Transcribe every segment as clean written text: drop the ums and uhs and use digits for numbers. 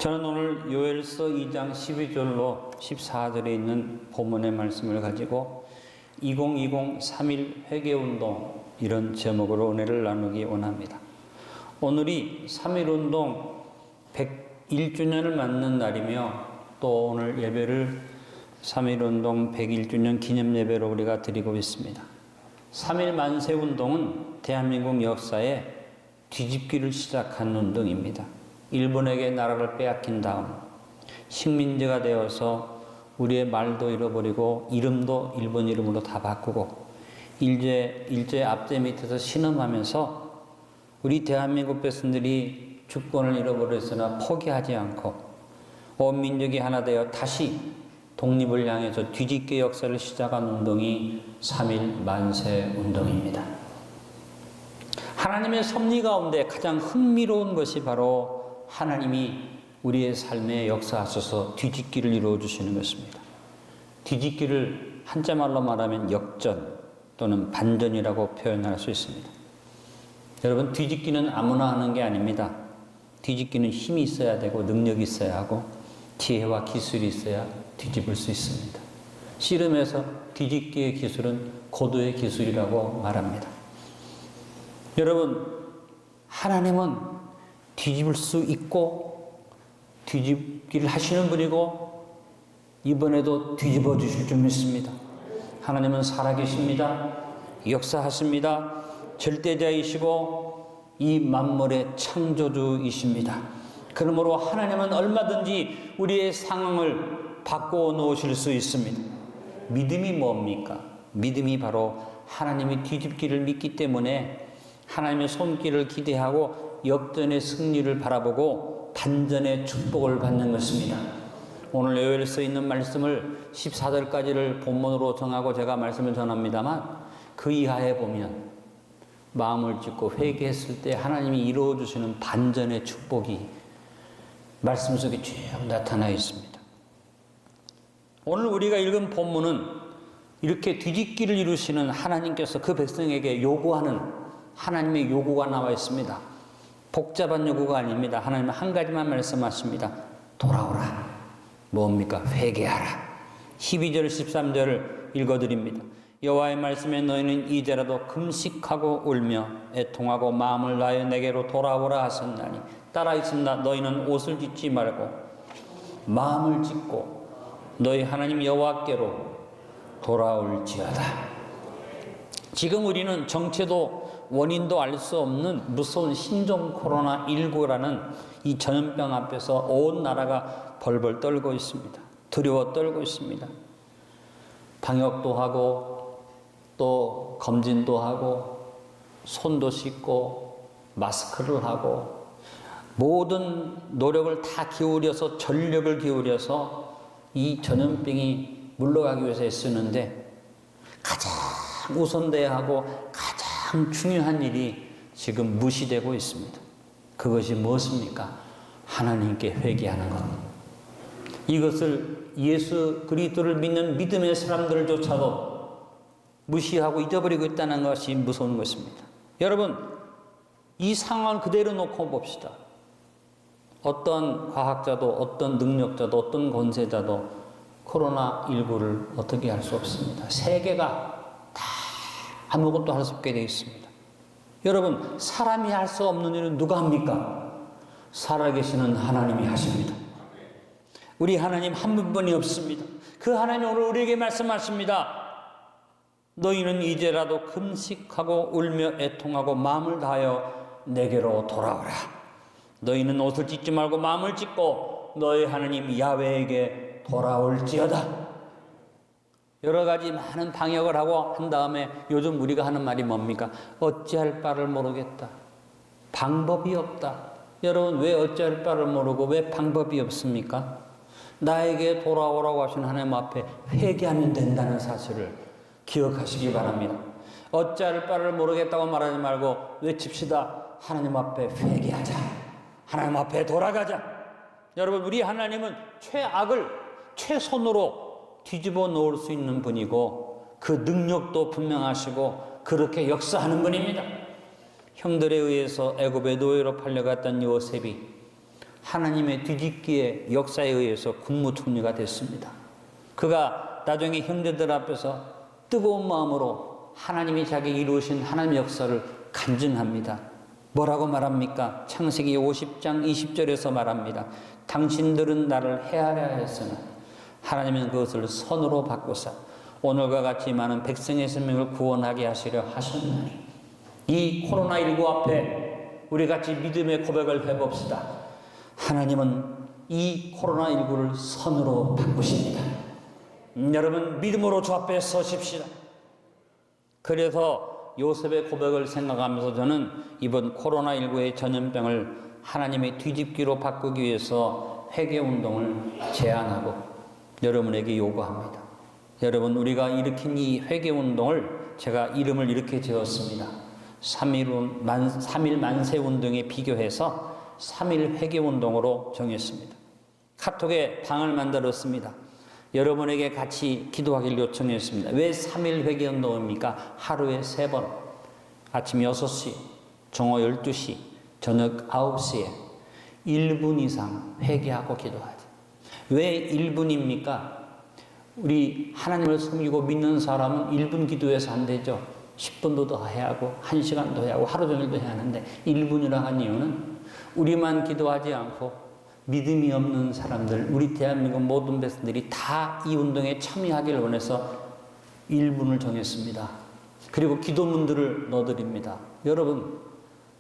저는 오늘 요엘서 2장 12절로 14절에 있는 본문의 말씀을 가지고 2020 3.1 회개운동 이런 제목으로 은혜를 나누기 원합니다. 오늘이 3.1운동 101주년을 맞는 날이며 또 오늘 예배를 3.1운동 101주년 기념예배로 우리가 드리고 있습니다. 3.1 만세운동은 대한민국 역사에 뒤집기를 시작한 운동입니다. 일본에게 나라를 빼앗긴 다음 식민지가 되어서 우리의 말도 잃어버리고 이름도 일본 이름으로 다 바꾸고 일제 압제 밑에서 신음하면서 우리 대한민국 백성들이 주권을 잃어버렸으나 포기하지 않고 온 민족이 하나 되어 다시 독립을 향해서 뒤집기 역사를 시작한 운동이 3.1 만세 운동입니다. 하나님의 섭리 가운데 가장 흥미로운 것이 바로 하나님이 우리의 삶에 역사하셔서 뒤집기를 이루어 주시는 것입니다. 뒤집기를 한자말로 말하면 역전 또는 반전이라고 표현할 수 있습니다. 여러분, 뒤집기는 아무나 하는 게 아닙니다. 뒤집기는 힘이 있어야 되고 능력이 있어야 하고 지혜와 기술이 있어야 뒤집을 수 있습니다. 씨름에서 뒤집기의 기술은 고도의 기술이라고 말합니다. 여러분, 하나님은 뒤집을 수 있고 뒤집기를 하시는 분이고 이번에도 뒤집어 주실 줄 믿습니다. 하나님은 살아계십니다. 역사하십니다. 절대자이시고 이 만물의 창조주이십니다. 그러므로 하나님은 얼마든지 우리의 상황을 바꿔 놓으실 수 있습니다. 믿음이 뭡니까? 믿음이 바로 하나님이 뒤집기를 믿기 때문에 하나님의 손길을 기대하고 역전의 승리를 바라보고 반전의 축복을 받는 것입니다. 오늘 요엘서에 있는 말씀을 14절까지를 본문으로 정하고 제가 말씀을 전합니다만 그 이하에 보면 마음을 찢고 회개했을 때 하나님이 이루어주시는 반전의 축복이 말씀 속에 쭉 나타나 있습니다. 오늘 우리가 읽은 본문은 이렇게 뒤집기를 이루시는 하나님께서 그 백성에게 요구하는 하나님의 요구가 나와 있습니다. 복잡한 요구가 아닙니다. 하나님은 한 가지만 말씀하십니다. 돌아오라. 뭡니까? 회개하라. 12절 13절을 읽어드립니다. 여호와의 말씀에 너희는 이제라도 금식하고 울며 애통하고 마음을 다하여 내게로 돌아오라 하셨나니 따라 있습니다. 너희는 옷을 찢지 말고 마음을 찢고 너희 하나님 여호와께로 돌아올지어다. 지금 우리는 정체도 원인도 알 수 없는 무서운 신종 코로나19라는 이 전염병 앞에서 온 나라가 벌벌 떨고 있습니다. 두려워 떨고 있습니다. 방역도 하고 또 검진도 하고 손도 씻고 마스크를 하고 모든 노력을 다 기울여서 전력을 기울여서 이 전염병이 물러가기 위해서 애쓰는데 가장 우선돼야 하고 가장 중요한 일이 지금 무시되고 있습니다. 그것이 무엇입니까? 하나님께 회개하는 것. 이것을 예수 그리스도를 믿는 믿음의 사람들조차도 무시하고 잊어버리고 있다는 것이 무서운 것입니다. 여러분, 이 상황을 그대로 놓고 봅시다. 어떤 과학자도 어떤 능력자도 어떤 권세자도 코로나19를 어떻게 할 수 없습니다. 세계가 다 아무것도 할 수 없게 되어 있습니다. 여러분, 사람이 할 수 없는 일은 누가 합니까? 살아계시는 하나님이 하십니다. 우리 하나님 한 분뿐이 없습니다. 그 하나님이 오늘 우리에게 말씀하십니다. 너희는 이제라도 금식하고 울며 애통하고 마음을 다하여 내게로 돌아오라. 너희는 옷을 찢지 말고 마음을 찢고 너희 하나님 야훼에게 돌아올지어다. 여러 가지 많은 방역을 하고 한 다음에 요즘 우리가 하는 말이 뭡니까? 어찌할 바를 모르겠다. 방법이 없다. 여러분, 왜 어찌할 바를 모르고 왜 방법이 없습니까? 나에게 돌아오라고 하신 하나님 앞에 회개하면 된다는 사실을 기억하시기 바랍니다. 어찌할 바를 모르겠다고 말하지 말고 외칩시다. 하나님 앞에 회개하자. 하나님 앞에 돌아가자. 여러분, 우리 하나님은 최악을 최선으로 뒤집어 놓을 수 있는 분이고 그 능력도 분명하시고 그렇게 역사하는 분입니다. 형들에 의해서 애굽의 노예로 팔려갔던 요셉이 하나님의 뒤집기의 역사에 의해서 국무총리가 됐습니다. 그가 나중에 형제들 앞에서 뜨거운 마음으로 하나님이 자기 이루신 하나님의 역사를 간증합니다. 뭐라고 말합니까? 창세기 50장 20절에서 말합니다. 당신들은 나를 헤아려 했으나 하나님은 그것을 선으로 바꾸사 오늘과 같이 많은 백성의 생명을 구원하게 하시려 하셨나니. 이 코로나19 앞에 우리 같이 믿음의 고백을 해봅시다. 하나님은 이 코로나19를 선으로 바꾸십니다. 여러분 믿음으로 주 앞에 서십시다. 그래서 요셉의 고백을 생각하면서 저는 이번 코로나19의 전염병을 하나님의 뒤집기로 바꾸기 위해서 회개운동을 제안하고 여러분에게 요구합니다. 여러분, 우리가 일으킨 이 회개운동을 제가 이름을 이렇게 지었습니다. 3일 만세운동에 비교해서 3일 회개운동으로 정했습니다. 카톡에 방을 만들었습니다. 여러분에게 같이 기도하기를 요청했습니다. 왜 3일 회개운동입니까? 하루에 3번, 아침 6시, 정오 12시, 저녁 9시에 1분 이상 회개하고 기도하죠. 왜 1분입니까? 우리 하나님을 섬기고 믿는 사람은 1분 기도해서 안 되죠. 10분도 더 해야 하고 1시간도 해야 하고 하루 종일도 해야 하는데 1분이라 한 이유는 우리만 기도하지 않고 믿음이 없는 사람들, 우리 대한민국 모든 백성들이 다 이 운동에 참여하기를 원해서 1분을 정했습니다. 그리고 기도문들을 넣어드립니다. 여러분,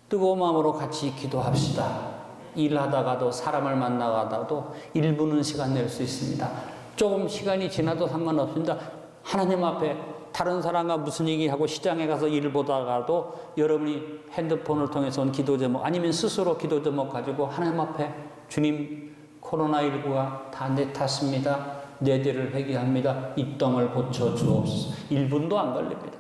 뜨거운 마음으로 같이 기도합시다. 일하다가도 사람을 만나가다도 1분은 시간 낼 수 있습니다. 조금 시간이 지나도 상관없습니다. 하나님 앞에 다른 사람과 무슨 얘기하고 시장에 가서 일 보다가도 여러분이 핸드폰을 통해서 온 기도 제목 아니면 스스로 기도 제목 가지고 하나님 앞에 주님, 코로나19가 다 내 탓입니다. 내 죄를 회개합니다. 이 땅을 고쳐 주옵소서. 1분도 안 걸립니다.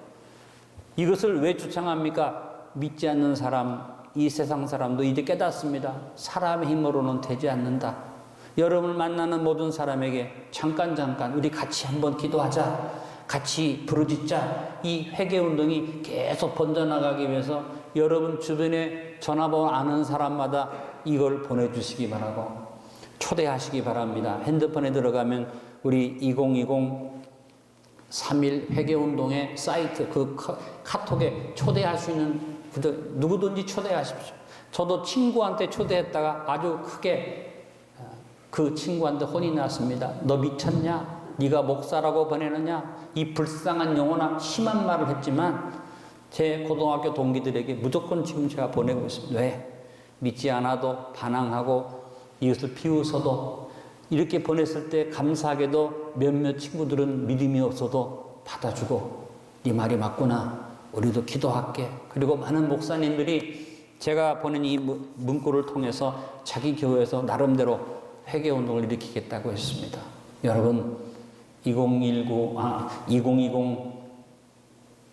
이것을 왜 주창합니까? 믿지 않는 사람, 이 세상 사람도 이제 깨닫습니다. 사람의 힘으로는 되지 않는다. 여러분을 만나는 모든 사람에게 잠깐 우리 같이 한번 기도하자. 같이 부르짖자. 이 회개운동이 계속 번져나가기 위해서 여러분 주변에 전화번호 아는 사람마다 이걸 보내주시기 바라고 초대하시기 바랍니다. 핸드폰에 들어가면 우리 2020 3일 회개운동의 사이트 그 카톡에 초대할 수 있는 누구든지 초대하십시오. 저도 친구한테 초대했다가 아주 크게 그 친구한테 혼이 났습니다. 너 미쳤냐? 네가 목사라고 보내느냐? 이 불쌍한 영혼아, 심한 말을 했지만 제 고등학교 동기들에게 무조건 지금 제가 보내고 있습니다. 왜? 믿지 않아도 반항하고 이것을 비웃어도 이렇게 보냈을 때 감사하게도 몇몇 친구들은 믿음이 없어도 받아주고 네 말이 맞구나. 우리도 기도할게. 그리고 많은 목사님들이 제가 보낸 이 문구를 통해서 자기 교회에서 나름대로 회개운동을 일으키겠다고 했습니다. 여러분 2020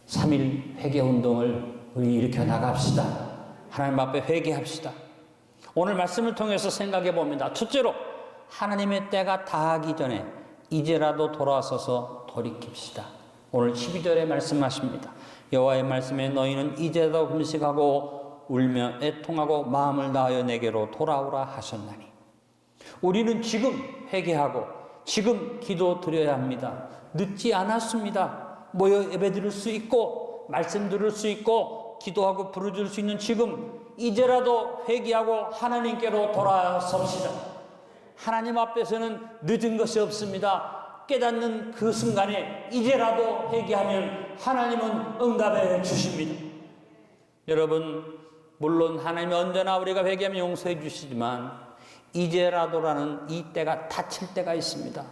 3일 회개운동을 우리 일으켜 나갑시다. 하나님 앞에 회개합시다. 오늘 말씀을 통해서 생각해 봅니다. 첫째로 하나님의 때가 다하기 전에 이제라도 돌아서서 돌이킵시다. 오늘 12절에 말씀하십니다. 여호와의 말씀에 너희는 이제라도 금식하고 울며 애통하고 마음을 다하여 내게로 돌아오라 하셨나니. 우리는 지금 회개하고 지금 기도 드려야 합니다. 늦지 않았습니다. 모여 예배 드릴 수 있고 말씀 들을 수 있고 기도하고 부르짖을 수 있는 지금 이제라도 회개하고 하나님께로 돌아섭시다. 하나님 앞에서는 늦은 것이 없습니다. 깨닫는 그 순간에 이제라도 회개하면 하나님은 응답해 주십니다. 여러분, 물론 하나님이 언제나 우리가 회개하면 용서해 주시지만 이제라도라는 이 때가 닫힐 때가 있습니다.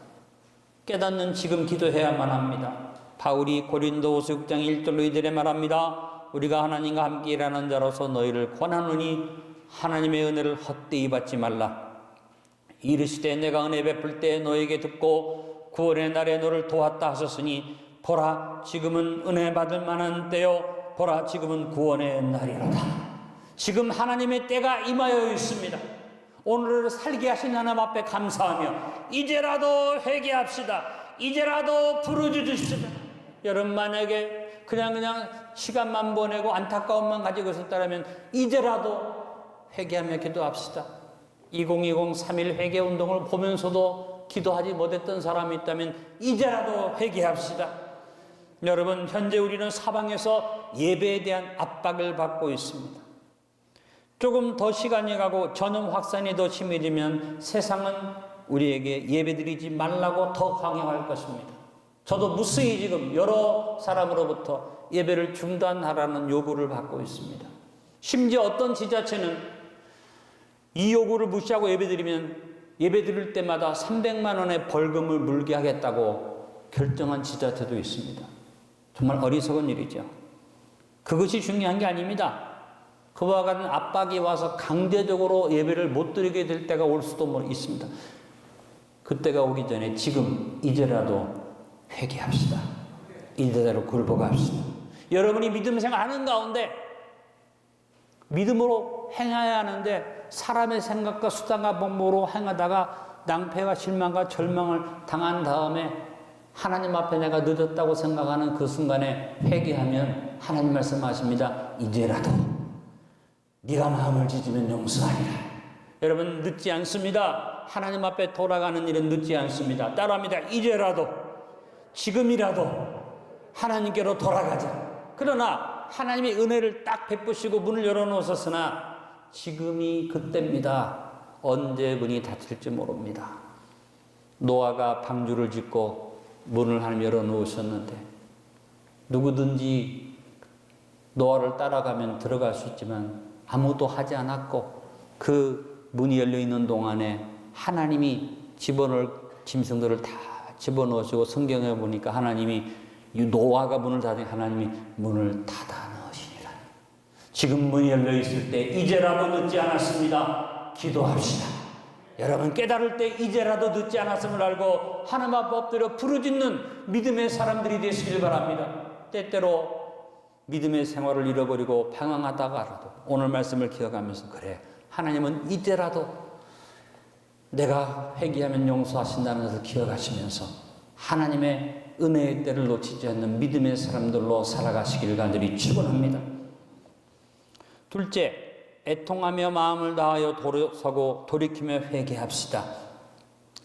깨닫는 지금 기도해야만 합니다. 바울이 고린도후서 6장 1절로 이들에 말합니다. 우리가 하나님과 함께 일하는 자로서 너희를 권하노니 하나님의 은혜를 헛되이 받지 말라. 이르시되 내가 은혜 베풀 때 너에게 듣고 구원의 날에 너를 도왔다 하셨으니 보라 지금은 은혜 받을 만한 때요 보라 지금은 구원의 날이로다. 지금 하나님의 때가 임하여 있습니다. 오늘을 살게 하신 하나님 앞에 감사하며 이제라도 회개합시다. 이제라도 부르짖으십시다. 여러분 만약에 그냥 시간만 보내고 안타까움만 가지고 있었다면 이제라도 회개하며 기도합시다. 2020 3.1 회개운동을 보면서도 기도하지 못했던 사람이 있다면 이제라도 회개합시다. 여러분, 현재 우리는 사방에서 예배에 대한 압박을 받고 있습니다. 조금 더 시간이 가고 전염 확산이 더 심해지면 세상은 우리에게 예배드리지 말라고 더 강요할 것입니다. 저도 무수히 지금 여러 사람으로부터 예배를 중단하라는 요구를 받고 있습니다. 심지어 어떤 지자체는 이 요구를 무시하고 예배드릴 때마다 300만 원의 벌금을 물게 하겠다고 결정한 지자체도 있습니다. 정말 어리석은 일이죠. 그것이 중요한 게 아닙니다. 그와 같은 압박이 와서 강제적으로 예배를 못 드리게 될 때가 올 수도 있습니다. 그때가 오기 전에 지금 이제라도 회개합시다. 이제라도 굴복합시다. 여러분이 믿음 생활하는 가운데 믿음으로 행해야 하는데 사람의 생각과 수단과 방법으로 행하다가 낭패와 실망과 절망을 당한 다음에 하나님 앞에 내가 늦었다고 생각하는 그 순간에 회개하면 하나님 말씀하십니다. 이제라도 네가 마음을 지지면 용서하리라. 여러분, 늦지 않습니다. 하나님 앞에 돌아가는 일은 늦지 않습니다. 따라합니다. 이제라도, 지금이라도 하나님께로 돌아가자. 그러나 하나님의 은혜를 딱 베푸시고 문을 열어놓으셨으나 지금이 그때입니다. 언제 문이 닫힐지 모릅니다. 노아가 방주를 짓고 문을 하나님 열어놓으셨는데 누구든지 노아를 따라가면 들어갈 수 있지만 아무도 하지 않았고 그 문이 열려있는 동안에 하나님이 집어넣을 짐승들을 다 집어넣으시고 성경에 보니까 하나님이 노아가 문을 닫으니 하나님이 문을 닫아 넣으시니라. 지금 문이 열려있을 때 이제라도 늦지 않았습니다. 기도합시다. 여러분, 깨달을 때 이제라도 늦지 않았음을 알고 하나님 앞에 엎드려 부르짖는 믿음의 사람들이 되시길 바랍니다. 때때로 믿음의 생활을 잃어버리고 방황하다가라도 오늘 말씀을 기억하면서 그래, 하나님은 이제라도 내가 회개하면 용서하신다는 것을 기억하시면서 하나님의 은혜의 때를 놓치지 않는 믿음의 사람들로 살아가시길 간절히 축원합니다. 둘째, 애통하며 마음을 다하여 서고 돌이키며 회개합시다.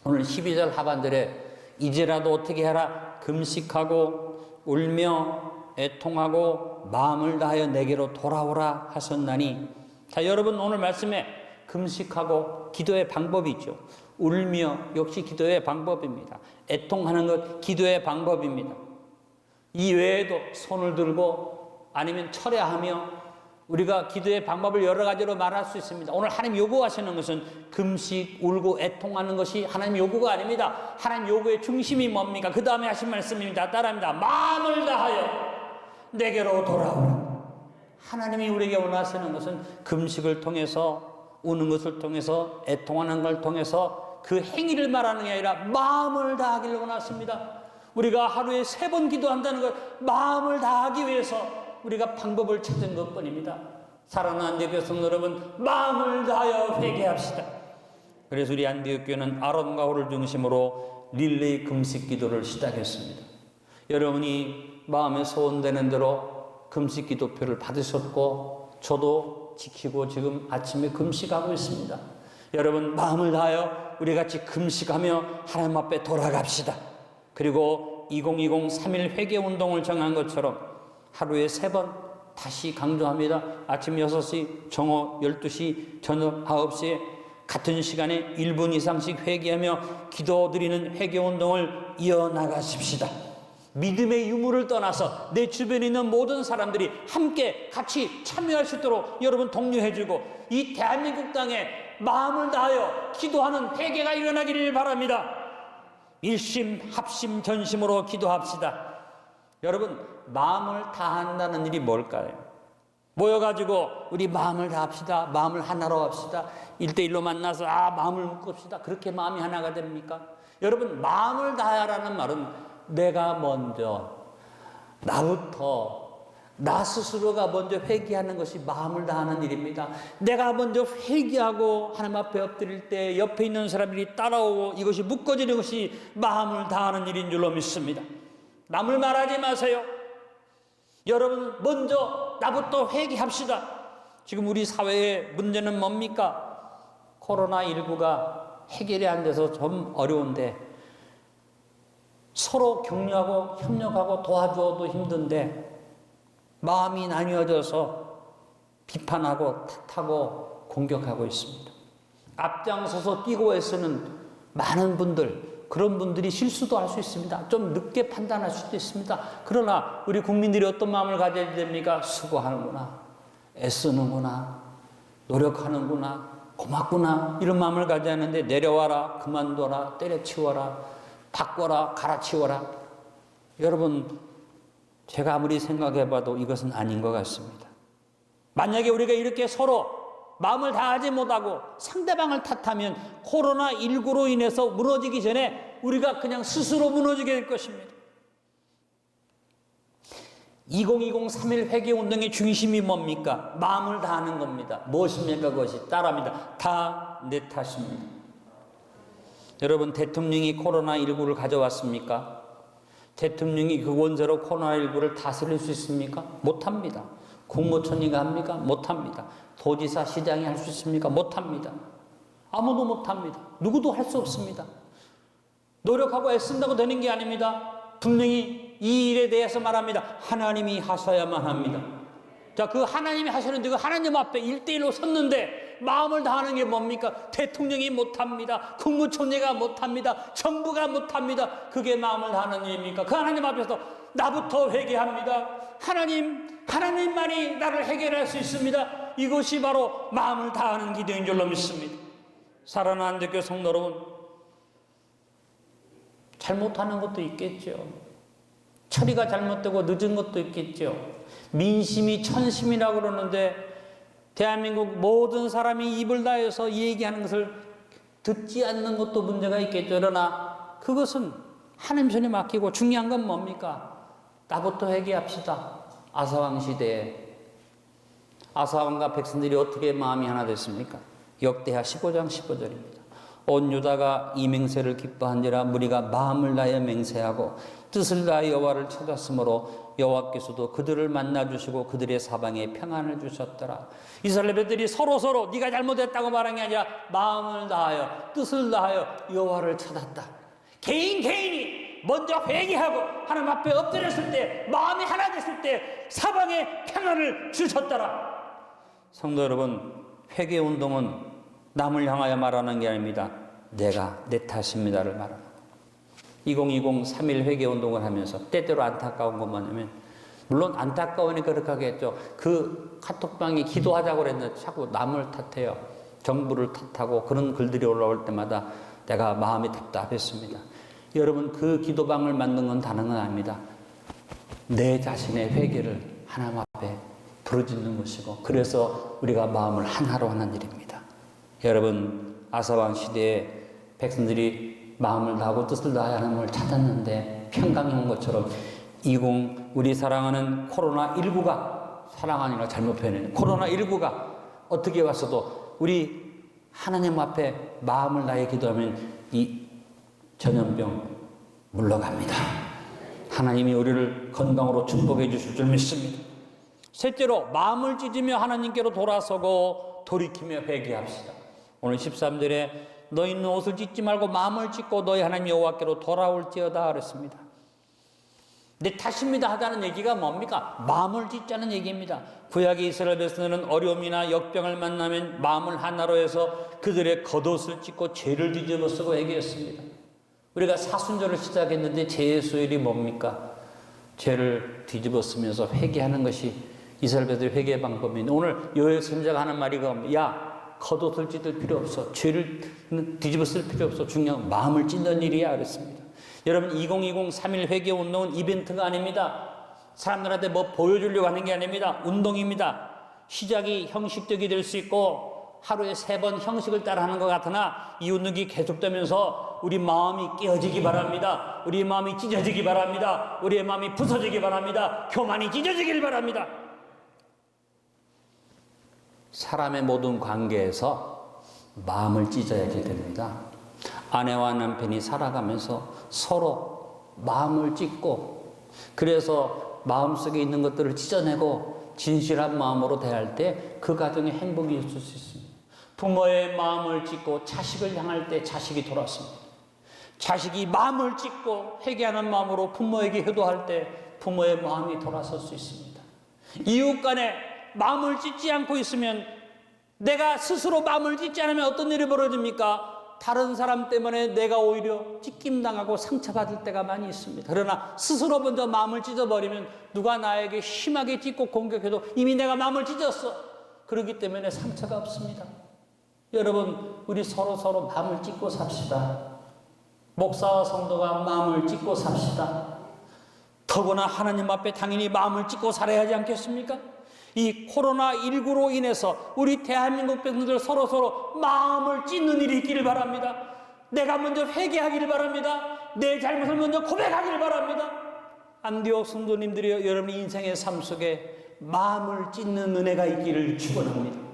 오늘 12절 하반절에 이제라도 어떻게 하라? 금식하고 울며 애통하고 마음을 다하여 내게로 돌아오라 하셨나니. 자, 여러분, 오늘 말씀에 금식하고 기도의 방법이 있죠. 울며 역시 기도의 방법입니다. 애통하는 것 기도의 방법입니다. 이 외에도 손을 들고 아니면 철야하며 우리가 기도의 방법을 여러 가지로 말할 수 있습니다. 오늘 하나님 요구하시는 것은 금식, 울고 애통하는 것이 하나님 요구가 아닙니다. 하나님 요구의 중심이 뭡니까? 그 다음에 하신 말씀입니다. 따라합니다. 마음을 다하여 내게로 돌아오라. 하나님이 우리에게 원하시는 것은 금식을 통해서, 우는 것을 통해서, 애통하는 걸 통해서 그 행위를 말하는 게 아니라 마음을 다하기를 원하십니다. 우리가 하루에 3번 기도한다는 것, 마음을 다하기 위해서 우리가 방법을 찾은 것뿐입니다. 사랑하는 안디옥 교성 여러분, 마음을 다하여 회개합시다. 그래서 우리 안디옥 교회는 아론과 홀을 중심으로 릴레이 금식 기도를 시작했습니다. 여러분이 마음에 소원되는 대로 금식 기도표를 받으셨고 저도 지키고 지금 아침에 금식하고 있습니다. 여러분, 마음을 다하여 우리 같이 금식하며 하나님 앞에 돌아갑시다. 그리고 2020 3.1 회개운동을 정한 것처럼 하루에 3번 다시 강조합니다. 아침 6시, 정오 12시, 저녁 9시에 같은 시간에 1분 이상씩 회개하며 기도드리는 회개운동을 이어나가십시다. 믿음의 유무를 떠나서 내 주변에 있는 모든 사람들이 함께 같이 참여할 수 있도록 여러분 독려해주고 이 대한민국 땅에 마음을 다하여 기도하는 회개가 일어나기를 바랍니다. 일심, 합심, 전심으로 기도합시다. 여러분, 마음을 다한다는 일이 뭘까요? 모여가지고 우리 마음을 다합시다. 마음을 하나로 합시다. 1대1로 만나서 마음을 묶읍시다. 그렇게 마음이 하나가 됩니까? 여러분, 마음을 다하라는 말은 내가 먼저, 나부터, 나 스스로가 먼저 회개하는 것이 마음을 다하는 일입니다. 내가 먼저 회개하고 하나님 앞에 엎드릴 때 옆에 있는 사람들이 따라오고 이것이 묶어지는 것이 마음을 다하는 일인 줄로 믿습니다. 남을 말하지 마세요. 여러분, 먼저 나부터 회개합시다. 지금 우리 사회의 문제는 뭡니까? 코로나19가 해결이 안 돼서 좀 어려운데 서로 격려하고 협력하고 도와줘도 힘든데 마음이 나뉘어져서 비판하고 탓하고 공격하고 있습니다. 앞장서서 뛰고 애쓰는 많은 분들, 그런 분들이 실수도 할 수 있습니다. 좀 늦게 판단할 수도 있습니다. 그러나 우리 국민들이 어떤 마음을 가져야 됩니까? 수고하는구나, 애쓰는구나, 노력하는구나, 고맙구나, 이런 마음을 가져야 하는데 내려와라, 그만둬라, 때려치워라, 바꿔라, 갈아치워라. 여러분, 제가 아무리 생각해봐도 이것은 아닌 것 같습니다. 만약에 우리가 이렇게 서로 마음을 다하지 못하고 상대방을 탓하면 코로나19로 인해서 무너지기 전에 우리가 그냥 스스로 무너지게 될 것입니다. 2020 3.1 회개운동의 중심이 뭡니까? 마음을 다하는 겁니다. 무엇입니까? 그것이 따라합니다. 다 내 탓입니다. 여러분, 대통령이 코로나19를 가져왔습니까? 대통령이 그 원자로 코로나19를 다스릴 수 있습니까? 못합니다. 국무총리가 합니까? 못합니다. 도지사, 시장이 할 수 있습니까? 못합니다. 아무도 못합니다. 누구도 할 수 없습니다. 노력하고 애쓴다고 되는 게 아닙니다. 분명히 이 일에 대해서 말합니다. 하나님이 하셔야만 합니다. 자, 그 하나님이 하시는데 그 하나님 앞에 1대1로 섰는데 마음을 다하는 게 뭡니까? 대통령이 못합니다. 국무총리가 못합니다. 정부가 못합니다. 그게 마음을 다하는 일입니까? 그 하나님 앞에서 나부터 회개합니다. 하나님만이 나를 해결할 수 있습니다. 이것이 바로 마음을 다하는 기도인 줄로 믿습니다. 사랑하는 한국교회 성도 여러분, 잘못하는 것도 있겠죠. 처리가 잘못되고 늦은 것도 있겠죠. 민심이 천심이라고 그러는데 대한민국 모든 사람이 입을 다해서 얘기하는 것을 듣지 않는 것도 문제가 있겠죠. 그러나 그것은 하나님 손에 맡기고 중요한 건 뭡니까? 나부터 회개합시다. 아사왕 시대에 아사왕과 백성들이 어떻게 마음이 하나 됐습니까? 역대하 15장 15절입니다. 온 유다가 이 맹세를 기뻐한지라 무리가 마음을 다하여 맹세하고 뜻을 다하여 여호와를 찾았으므로 여호와께서도 그들을 만나주시고 그들의 사방에 평안을 주셨더라. 이스라엘 백성들이 서로 네가 잘못했다고 말한 게 아니라 마음을 다하여 뜻을 다하여 여호와를 찾았다. 개인이 먼저 회개하고 하나님 앞에 엎드렸을 때, 마음이 하나 됐을 때 사방에 평안을 주셨더라. 성도 여러분, 회개운동은 남을 향하여 말하는 게 아닙니다. 내가 내 탓입니다를 말합니다. 2020 3.1 회개운동을 하면서 때때로 안타까운 것만 하면, 물론 안타까우니까 그렇게 하겠죠. 그 카톡방에 기도하자고 그랬는데 자꾸 남을 탓해요. 정부를 탓하고 그런 글들이 올라올 때마다 내가 마음이 답답했습니다. 여러분, 그 기도방을 만든 건 다른 건 아닙니다. 내 자신의 회개를 하나님 앞에 부르짖는 것이고, 그래서 우리가 마음을 하나로 하는 일입니다. 여러분, 아사왕 시대에 백성들이 마음을 다하고 뜻을 다하여 하나님을 찾았는데 평강이 온 것처럼 20 우리 사랑하는 코로나19가, 사랑 아니라 잘못 표현했네요. 코로나19가 어떻게 왔어도 우리 하나님 앞에 마음을 다해 기도하면 이 전염병 물러갑니다. 하나님이 우리를 건강으로 축복해 주실 줄 믿습니다. 셋째로, 마음을 찢으며 하나님께로 돌아서고 돌이키며 회개합시다. 오늘 13절에 너희 있는 옷을 찢지 말고 마음을 찢고 너희 하나님 여호와께로 돌아올지어다 그랬습니다. 내 탓입니다 하자는 얘기가 뭡니까? 마음을 찢자는 얘기입니다. 구약의 이스라엘 백성들은 어려움이나 역병을 만나면 마음을 하나로 해서 그들의 겉옷을 찢고 죄를 뒤집어 쓰고 회개했습니다. 우리가 사순절을 시작했는데 죄의 수요일이 뭡니까? 죄를 뒤집어 쓰면서 회개하는 것이 이스라엘 백성들의 회개 방법인데, 오늘 요엘 선지자가 하는 말이 뭡니까? 야, 겉옷을 찢을 필요 없어. 죄를 뒤집어 쓸 필요 없어. 중요한 마음을 찢는 일이야 그랬습니다. 여러분, 2020 3.1 회개운동은 이벤트가 아닙니다. 사람들한테 뭐 보여주려고 하는 게 아닙니다. 운동입니다. 시작이 형식적이 될 수 있고 하루에 3번 형식을 따라 하는 것 같으나 이 운동이 계속되면서 우리 마음이 깨어지기 바랍니다. 우리 마음이 찢어지기 바랍니다. 우리의 마음이 부서지기 바랍니다. 교만이 찢어지길 바랍니다. 사람의 모든 관계에서 마음을 찢어야지 됩니다. 아내와 남편이 살아가면서 서로 마음을 찢고, 그래서 마음속에 있는 것들을 찢어내고 진실한 마음으로 대할 때 그 가정에 행복이 있을 수 있습니다. 부모의 마음을 찢고 자식을 향할 때 자식이 돌았습니다. 자식이 마음을 찢고 회개하는 마음으로 부모에게 효도할 때 부모의 마음이 돌아설 수 있습니다. 이웃 간에 마음을 찢지 않고 있으면, 내가 스스로 마음을 찢지 않으면 어떤 일이 벌어집니까? 다른 사람 때문에 내가 오히려 찢김당하고 상처받을 때가 많이 있습니다. 그러나 스스로 먼저 마음을 찢어버리면 누가 나에게 심하게 찢고 공격해도 이미 내가 마음을 찢었어. 그렇기 때문에 상처가 없습니다. 여러분, 우리 서로 마음을 찢고 삽시다. 목사와 성도가 마음을 찢고 삽시다. 더구나 하나님 앞에 당연히 마음을 찢고 살아야 하지 않겠습니까? 이 코로나19로 인해서 우리 대한민국 백성들 서로 마음을 찢는 일이 있기를 바랍니다. 내가 먼저 회개하기를 바랍니다. 내 잘못을 먼저 고백하기를 바랍니다. 안디옥 성도님들이 여러분 인생의 삶 속에 마음을 찢는 은혜가 있기를 축원합니다.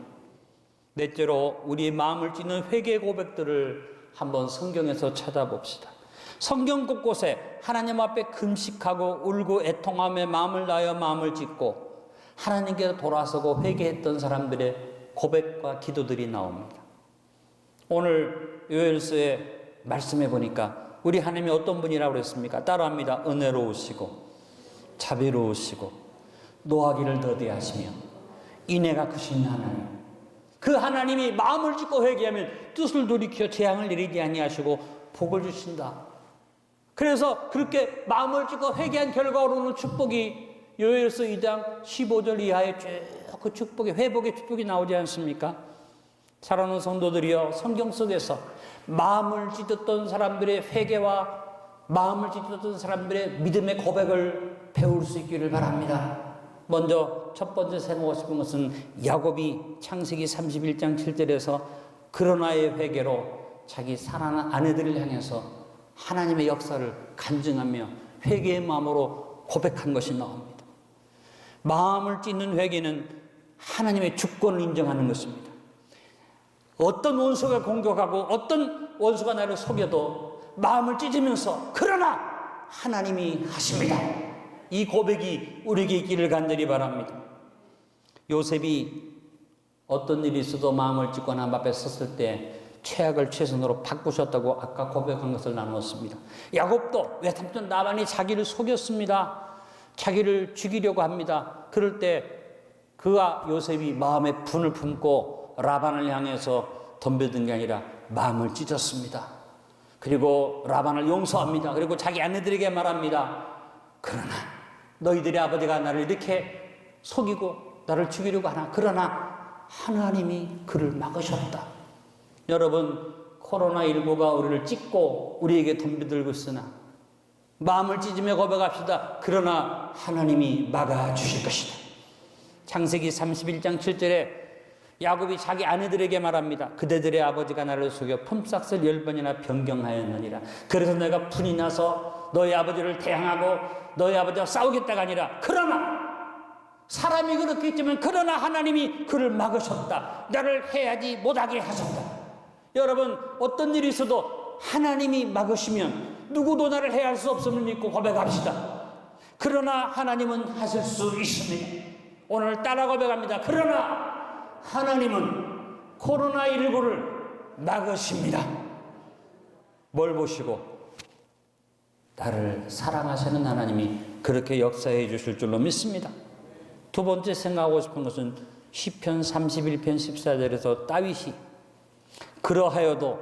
넷째로, 우리의 마음을 찢는 회개 고백들을 한번 성경에서 찾아봅시다. 성경 곳곳에 하나님 앞에 금식하고 울고 애통하며 마음을 다하여 마음을 찢고 하나님께서 돌아서고 회개했던 사람들의 고백과 기도들이 나옵니다. 오늘 요엘서에 말씀해 보니까 우리 하나님이 어떤 분이라고 그랬습니까? 따라합니다. 은혜로우시고 자비로우시고 노하기를 더디하시며 인애가 크신 하나님. 그 하나님이 마음을 찢고 회개하면 뜻을 돌이켜 재앙을 내리지 아니하시고 복을 주신다. 그래서 그렇게 마음을 찢고 회개한 결과로는 축복이 요엘서 2장 15절 이하에 쭉 그 축복의 회복의 축복이 나오지 않습니까? 사랑하는 성도들이여, 성경 속에서 마음을 찢었던 사람들의 회개와 마음을 찢었던 사람들의 믿음의 고백을 배울 수 있기를 바랍니다. 먼저 첫 번째 생각하고 싶은 것은 야곱이 창세기 31장 7절에서 그러나의 회개로 자기 사랑하는 아내들을 향해서 하나님의 역사를 간증하며 회개의 마음으로 고백한 것이 나옵니다. 마음을 찢는 회개는 하나님의 주권을 인정하는 것입니다. 어떤 원수가 공격하고 어떤 원수가 나를 속여도 마음을 찢으면서 그러나 하나님이 하십니다. 이 고백이 우리에게 있기를 간절히 바랍니다. 요셉이 어떤 일이 있어도 마음을 찢고 하나님 앞에 섰을 때 최악을 최선으로 바꾸셨다고 아까 고백한 것을 나누었습니다. 야곱도 외삼촌 라반이 자기를 속였습니다. 자기를 죽이려고 합니다. 그럴 때 그가 요셉이 마음에 분을 품고 라반을 향해서 덤벼든 게 아니라 마음을 찢었습니다. 그리고 라반을 용서합니다. 그리고 자기 아내들에게 말합니다. 그러나 너희들의 아버지가 나를 이렇게 속이고 나를 죽이려고 하나, 그러나 하나님이 그를 막으셨다. 여러분, 코로나19가 우리를 찢고 우리에게 덤벼들고 있으나 마음을 찢으며 고백합시다. 그러나 하나님이 막아주실 것이다. 창세기 31장 7절에 야곱이 자기 아내들에게 말합니다. 그대들의 아버지가 나를 속여 품삯을 10번이나 변경하였느니라. 그래서 내가 분이 나서 너희 아버지를 대항하고 너희 아버지와 싸우겠다가 아니라 그러나 사람이 그렇게 했지만 그러나 하나님이 그를 막으셨다. 나를 해하지 못하게 하셨다. 여러분, 어떤 일이 있어도 하나님이 막으시면 누구도 나를 해할 수 없음을 믿고 고백합시다. 그러나 하나님은 하실 수 있습니다. 오늘 따라 고백합니다. 그러나 하나님은 코로나19를 막으십니다. 뭘 보시고? 나를 사랑하시는 하나님이 그렇게 역사해 주실 줄로 믿습니다. 두 번째 생각하고 싶은 것은 시편 31편 14절에서 다윗이 그러하여도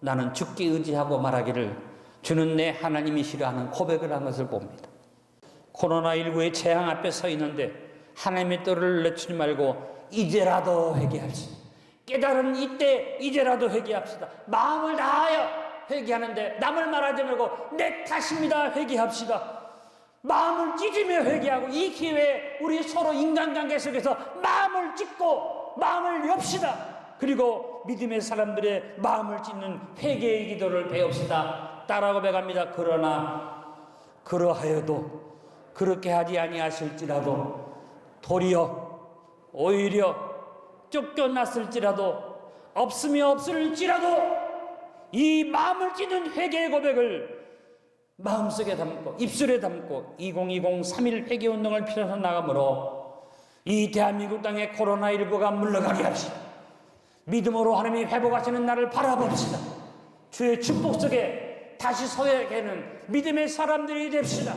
나는 죽기 의지하고 말하기를 주는 내 하나님이시라 하는 고백을 한 것을 봅니다. 코로나19의 재앙 앞에 서 있는데 하나님의 뜻을 늦추지 말고 이제라도 회개합시다. 깨달은 이때 이제라도 회개합시다. 마음을 다하여 회개하는데 남을 말하지 말고 내 탓입니다 회개합시다. 마음을 찢으며 회개하고 이 기회에 우리 서로 인간관계 속에서 마음을 찢고 마음을 엽시다. 그리고 믿음의 사람들의 마음을 찢는 회개의 기도를 배웁시다. 따라 고백합니다. 그러나 그러하여도 그렇게 하지 아니하실지라도 도리어 오히려 쫓겨났을지라도 없으며 없을지라도 이 마음을 찢는 회개의 고백을 마음속에 담고 입술에 담고 2020 3.1 회개운동을 펼쳐서 나가므로 이 대한민국 땅에 코로나19가 물러가게 합시다. 믿음으로 하나님이 회복하시는 날을 바라봅시다. 주의 축복 속에 다시 서게 되는 믿음의 사람들이 됩시다.